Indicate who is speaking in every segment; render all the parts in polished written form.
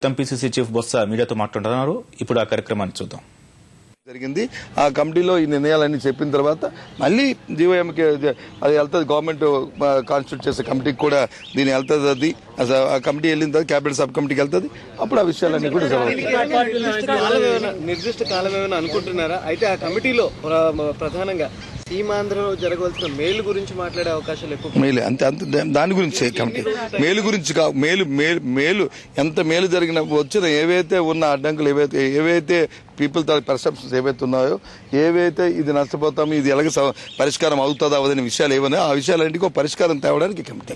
Speaker 1: MPCC chief Botsa మీడియాతో మాట్లాడుతున్నారు. ఇప్పుడు ఆ కార్యక్రమాన్ని చూద్దాం.
Speaker 2: జరిగింది ఆ కమిటీలో ఈ నిర్ణయాలన్నీ చెప్పిన తర్వాత మళ్ళీ జీవోఎంకి అది వెళ్తుంది, గవర్నమెంట్ కాన్స్టిట్యూట్ చేసే కమిటీకి కూడా దీని వెళ్తుంది. అది ఆ కమిటీ వెళ్ళిన తర్వాత క్యాబినెట్ సబ్ కమిటీకి వెళ్తుంది. అప్పుడు ఆ విషయాలన్నీ కూడా
Speaker 3: నిర్దిష్ట కాలం ఏమైనా అనుకుంటున్నారా? అయితే ఆ కమిటీలో ప్రధానంగా సీమాంధ్రలో జరగవలసిన మేలు గురించి మాట్లాడే అవకాశాలు ఎక్కువ.
Speaker 2: మేలు అంతే అంతే దాని గురించి కమిటీ మేలు గురించి మేలు ఎంత మేలు జరిగిన వచ్చిన ఏవైతే ఉన్న అడ్డంకులు ఏవైతే పీపుల్ పర్సెప్షన్స్ ఏవైతే ఉన్నాయో, ఏవైతే ఇది నష్టపోతామో, ఇది ఎలాగ పరిష్కారం అవుతుందా అవదనే విషయాలు ఏమన్నా ఆ విషయాలన్నిటికీ ఒక పరిష్కారం తేవడానికి కమిటీ.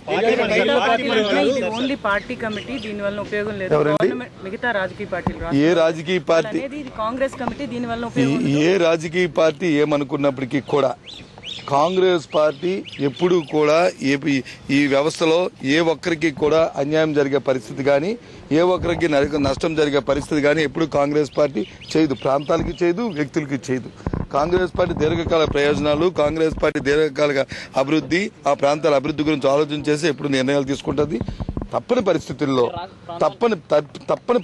Speaker 2: ఏ రాజకీయ పార్టీ ఏమనుకున్నప్పటికీ కూడా కాంగ్రెస్ పార్టీ ఎప్పుడు కూడా ఈ వ్యవస్థలో ఏ ఒక్కరికి కూడా అన్యాయం జరిగే పరిస్థితి కానీ, ఏ ఒక్కరికి నష్టం జరిగే పరిస్థితి కానీ ఎప్పుడు కాంగ్రెస్ పార్టీ చేయదు. ప్రాంతాలకి చేయదు, వ్యక్తులకి చేయదు. కాంగ్రెస్ పార్టీ దీర్ఘకాల ప్రయోజనాలు, కాంగ్రెస్ పార్టీ దీర్ఘకాలిక అభివృద్ధి, ఆ ప్రాంతాల అభివృద్ధి గురించి ఆలోచన చేసి ఎప్పుడు నిర్ణయాలు తీసుకుంటుంది. తప్పని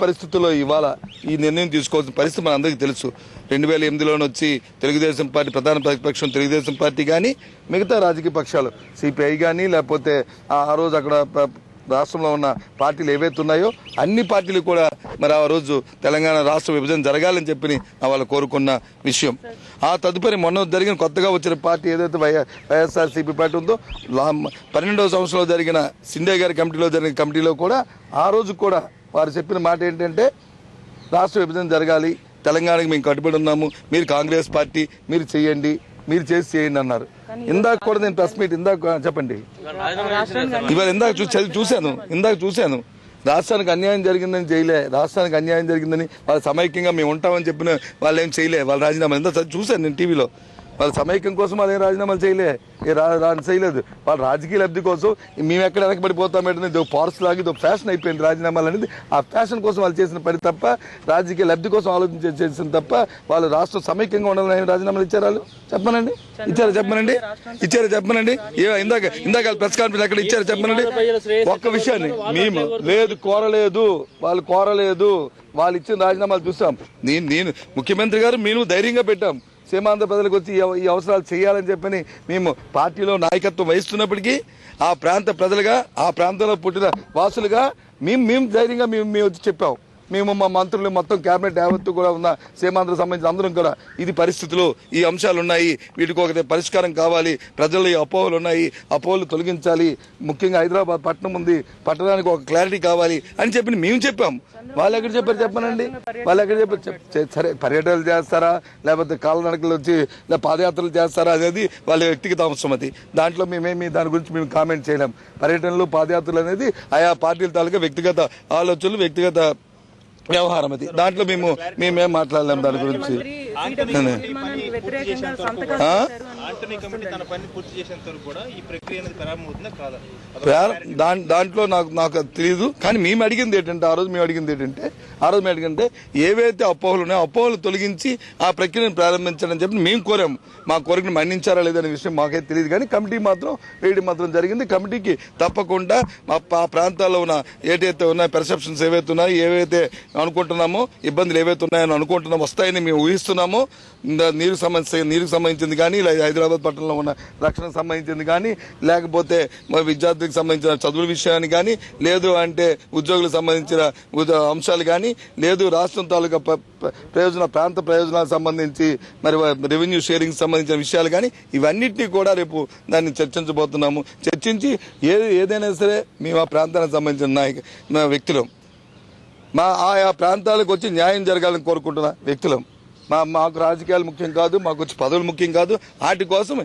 Speaker 2: పరిస్థితుల్లో ఇవాళ ఈ నిర్ణయం తీసుకోవాల్సిన పరిస్థితి మన అందరికీ తెలుసు. 2008లోనే వచ్చి తెలుగుదేశం పార్టీ ప్రధాన ప్రతిపక్షం తెలుగుదేశం పార్టీ కానీ, మిగతా రాజకీయ పక్షాలు సిపిఐ కానీ, లేకపోతే ఆ రోజు అక్కడ రాష్ట్రంలో ఉన్న పార్టీలు ఏవైతే ఉన్నాయో అన్ని పార్టీలు కూడా మరి ఆ రోజు తెలంగాణ రాష్ట్ర విభజన జరగాలని చెప్పి వాళ్ళు కోరుకున్న విషయం. ఆ తదుపరి మొన్న జరిగిన కొత్తగా వచ్చిన పార్టీ ఏదైతే వైఎస్ఆర్సీపీ పార్టీ ఉందో, 12వ సంవత్సరంలో జరిగిన సిండే గారి కమిటీలో జరిగిన కమిటీలో కూడా ఆ రోజు కూడా వారు చెప్పిన మాట ఏంటంటే రాష్ట్ర విభజన జరగాలి, తెలంగాణకి మేము కట్టుబడి ఉన్నాము, మీరు కాంగ్రెస్ పార్టీ మీరు చేయండి, మీరు చేయండి అన్నారు. ఇందాక కూడా నేను ప్రెస్ మీట్ చెప్పండి, ఇవాళ ఇందాక చూశాను రాష్ట్రానికి అన్యాయం జరిగిందని చేయలే, రాష్ట్రానికి అన్యాయం జరిగిందని వాళ్ళు సమైక్యంగా మేము ఉంటామని చెప్పిన వాళ్ళు ఏం చేయలే. వాళ్ళ రాజీనామా ఇంత చూశాను నేను టీవీలో. వాళ్ళ సమైక్యం కోసం వాళ్ళు ఏం రాజీనామాలు చేయలేదు. వాళ్ళ రాజకీయ లబ్ధి కోసం మేము ఎక్కడ వెనకబడిపోతామేంటే ఇది ఒక పార్స్ లాగా, ఇది ఒక ఫ్యాషన్ అయిపోయింది రాజీనామాలు అనేది. ఆ ఫ్యాషన్ కోసం వాళ్ళు చేసిన పని తప్ప, రాజకీయ లబ్ధి కోసం ఆలోచించి చేసిన తప్ప వాళ్ళు రాష్ట్రం సమైక్యంగా ఉండాలని రాజీనామాలు ఇచ్చారు. వాళ్ళు చెప్పమనండి, ఇచ్చారు చెప్పమనండి. ఇందాక ప్రెస్ కాన్ఫరెన్స్ ఎక్కడ ఇచ్చారు చెప్పమనండి. ఒక్క విషయాన్ని మేము వాళ్ళు కోరలేదు, వాళ్ళు ఇచ్చిన రాజీనామాలు చూసాం. నేను ముఖ్యమంత్రి గారు మేము ధైర్యంగా పెట్టాం, సీమాంధ్ర ప్రజలకు వచ్చి ఈ అవసరాలు చేయాలని చెప్పని మేము పార్టీలో నాయకత్వం వహిస్తున్నప్పటికీ ఆ ప్రాంత ప్రజలుగా, ఆ ప్రాంతంలో పుట్టిన వాసులుగా మేము ధైర్యంగా మేము వచ్చి చెప్పాం. మేము మా మంత్రులు మొత్తం కేబినెట్ యావత్తు కూడా ఉన్న సీమాంధ్ర సంబంధించిన అందరం కూడా ఇది పరిస్థితులు, ఈ అంశాలు ఉన్నాయి, వీటికి ఒక పరిష్కారం కావాలి, ప్రజల్లో ఈ అపోహలు ఉన్నాయి, అపోహలు తొలగించాలి, ముఖ్యంగా హైదరాబాద్ పట్టణం ఉంది, పట్టణానికి ఒక క్లారిటీ కావాలి అని చెప్పి మేము చెప్పాం. వాళ్ళు ఎక్కడ చెప్పారు చెప్పనండి, వాళ్ళు ఎక్కడ చెప్పారు? సరే పర్యటనలు చేస్తారా, లేకపోతే కాళ్ళనడకలు వచ్చి పాదయాత్రలు చేస్తారా అనేది వాళ్ళ వ్యక్తిగత అంశం. అది దాంట్లో దాని గురించి మేము కామెంట్ చేయలేం. పర్యటనలు పాదయాత్రలు అనేది ఆయా పార్టీల తాలూకా వ్యక్తిగత ఆలోచనలు, వ్యక్తిగత వ్యవహారం. అది దాంట్లో మేమేం మాట్లాడలేము దాని గురించి. దాంట్లో నాకు తెలియదు. కానీ మేము అడిగింది ఏంటంటే ఏవైతే అపోహలు ఉన్నాయో అపోహలు తొలగించి ఆ ప్రక్రియను ప్రారంభించాలని చెప్పి మేము కోరాము. మా కోరికను మన్నించారా లేదనే విషయం మాకైతే తెలియదు. కానీ కమిటీ వేయడం జరిగింది. కమిటీకి తప్పకుండా ఆ ప్రాంతాల్లో ఉన్న ఏదైతే ఉన్నాయో పర్సెప్షన్స్ ఏవైతే ఉన్నాయో, ఏవైతే అనుకుంటున్నామో, ఇబ్బందులు ఏవైతే ఉన్నాయని అనుకుంటున్నామో వస్తాయని మేము ఊహిస్తున్నామో, నీరుకు సంబంధించింది కానీ, హైదరాబాద్ పట్టణంలో ఉన్న రక్షణకు సంబంధించింది కానీ, లేకపోతే విద్యార్థులకు సంబంధించిన చదువుల విషయాన్ని కానీ, లేదు అంటే ఉద్యోగులకు సంబంధించిన అంశాలు కానీ, లేదు రాష్ట్రం తాలూకా ప్రాంత ప్రయోజనాలకు సంబంధించి మరి రెవెన్యూ షేరింగ్ సంబంధించిన విషయాలు కానీ, ఇవన్నిటినీ కూడా రేపు దాన్ని చర్చించబోతున్నాము. చర్చించి ఏదైనా సరే మేము ఆ ప్రాంతానికి సంబంధించిన వ్యక్తులం, ఆయా ప్రాంతాలకు వచ్చి న్యాయం జరగాలని కోరుకుంటున్న వ్యక్తులం. మాకు రాజకీయాలు ముఖ్యం కాదు, మాకు వచ్చి పదవులు ముఖ్యం కాదు. వాటి కోసం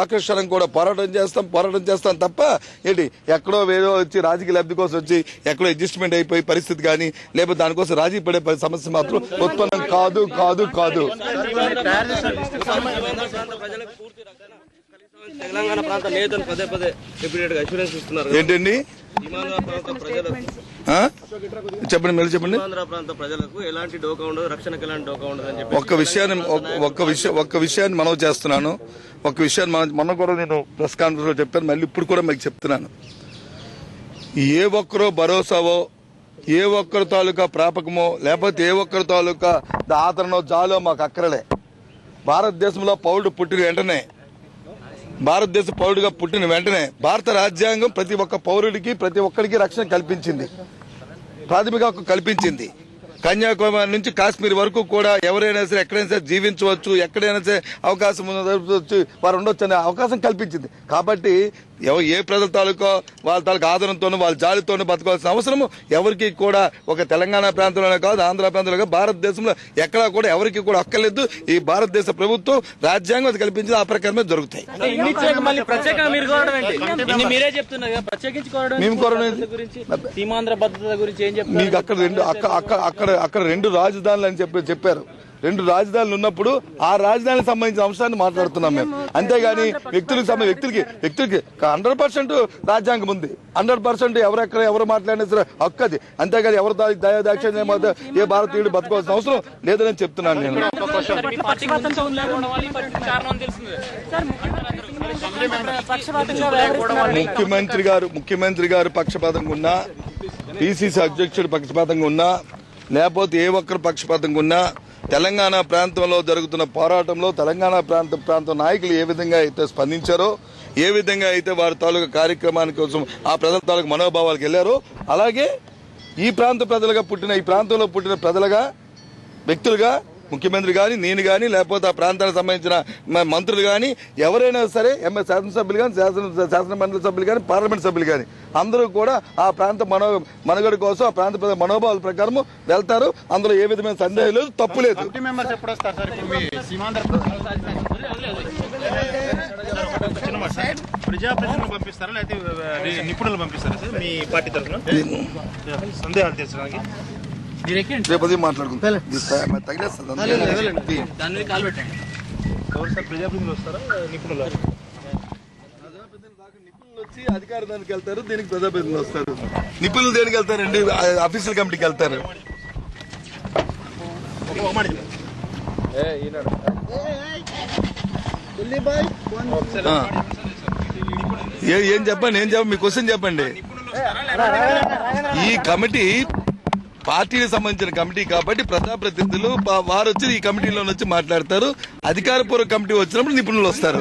Speaker 2: ఆకర్షణ కూడా పోరాటం చేస్తాం తప్ప ఏంటి ఎక్కడో వేరే వచ్చి రాజకీయ లబ్ధి కోసం వచ్చి ఎక్కడో అడ్జస్ట్మెంట్ అయిపోయే పరిస్థితి కానీ, లేకపోతే దానికోసం రాజీ పడే సమస్య మాత్రం ఉత్పన్నం కాదు.
Speaker 3: తెలంగాణ ప్రాంత నేతలు పదే అష్యూరెన్స్ ఇస్తున్నారు ఏంటండి?
Speaker 2: చెప్పండి మీరు చెప్పండి.
Speaker 3: ప్రజలకు ఎలాంటి డోకా ఉండదు, రక్షణకు ఎలాంటి డోకా ఉండదు అని చెప్పి
Speaker 2: ఒక్క విషయాన్ని మనం చేస్తున్నాను. ఒక విషయాన్ని మొన్న కూడా నేను ప్రెస్ కాన్ఫరెన్స్ లో చెప్పాను, మళ్ళీ ఇప్పుడు కూడా మీకు చెప్తున్నాను. ఏ ఒక్కరో భరోసావో ఏ ఒక్కరి తాలూకా ప్రాపకమో లేకపోతే ఏ ఒక్కరి తాలూకా ఆదరణో జాలో మాకు అక్కరలే. భారతదేశంలో పౌరుడు పుట్టిన వెంటనే భారత రాజ్యాంగం ప్రతి ఒక్క పౌరుడికి ప్రతి ఒక్కరికి రక్షణ కల్పించింది, ప్రాథమిక హక్కు కల్పించింది. కన్యాకుమారి నుంచి కాశ్మీర్ వరకు కూడా ఎవరైనా సరే ఎక్కడైనా సరే జీవించవచ్చు, ఎక్కడైనా సరే అవకాశం వచ్చి వారు ఉండొచ్చు అనే అవకాశం కల్పించింది. కాబట్టి ఏ ప్రజల తాలూకా వాళ్ళ తాలూకా ఆదరణతోనూ వాళ్ళ జాలితోనూ బతకాల్సిన అవసరం ఎవరికి కూడా ఒక తెలంగాణ ప్రాంతంలోనే కాదు, ఆంధ్ర ప్రాంతంలో కాదు, భారతదేశంలో ఎక్కడా కూడా ఎవరికి కూడా అక్కర్లేదు. ఈ భారతదేశ ప్రభుత్వం రాజ్యాంగం అది కల్పించింది, ఆ ప్రకారమే జరుగుతాయి. మీకు అక్కడ రెండు రాజధానులు అని చెప్పారు. రెండు రాజధానులు ఉన్నప్పుడు ఆ రాజధానికి సంబంధించిన అంశాన్ని మాట్లాడుతున్నాం మేము. అంతేగాని వ్యక్తులకి 100% రాజ్యాంగం ఉంది, 100% ఎవరు మాట్లాడినా సరే హక్కు అది. అంతేగాని ఎవరు దయాదాక్షిణ్యం ఏ భారతీయుడు బతకాల్సిన అవసరం లేదని చెప్తున్నాను నేను. ముఖ్యమంత్రి గారు పక్షపాతంగా ఉన్నా, పిసిసి అధ్యక్షుడు పక్షపాతంగా ఉన్నా, లేకపోతే ఏ ఒక్కరు పక్షపాతంగా ఉన్నా, తెలంగాణ ప్రాంతంలో జరుగుతున్న పోరాటంలో తెలంగాణ ప్రాంత నాయకులు ఏ విధంగా అయితే స్పందించారో, ఏ విధంగా అయితే వారి తాలూకా కార్యక్రమానికి కోసం ఆ ప్రజల తాలూకా మనోభావాలకు వెళ్లారో, అలాగే ఈ ప్రాంతంలో పుట్టిన ప్రజలుగా వ్యక్తులుగా ముఖ్యమంత్రి కానీ, నేను కానీ, లేకపోతే ఆ ప్రాంతానికి సంబంధించిన మంత్రులు కానీ, ఎవరైనా సరే శాసనసభ్యులు కానీ, శాసనమండలి సభ్యులు కానీ, పార్లమెంట్ సభ్యులు కానీ అందరూ కూడా ఆ ప్రాంత మనుగడ కోసం ఆ ప్రాంత మనోభావాల ప్రకారం వెళ్తారు. అందులో ఏ విధమైన సందేహం లేదు, తప్పు లేదు.
Speaker 4: ప్రజాప్రతినిధులు పంపిస్తారా లేకపోతే నిపుణులు పంపిస్తారా సార్ మీ పార్టీ తరఫున సందేహాలు తీర్చడానికి?
Speaker 2: రేపు మాట్లాడుకుంటాం.
Speaker 4: ప్రజాప్రతినిధులు వస్తారా నిపుణులు?
Speaker 2: నిపుణులు వచ్చి అధికార దానికి వెళ్తారు, దీనికి ప్రజాప్రతినిధులు వస్తారు. నిపుణులు దేనికి వెళ్తారండి? ఆఫీషియల్ కమిటీకి వెళ్తారు. ఏం చెప్పండి, మీ క్వశ్చన్ చెప్పండి. ఈ కమిటీ పార్టీకి సంబంధించిన కమిటీ కాబట్టి ప్రజాప్రతినిధులు వారు వచ్చి ఈ కమిటీలో వచ్చి మాట్లాడతారు. అధికారపూర్వక కమిటీ వచ్చినప్పుడు నిపుణులు వస్తారు.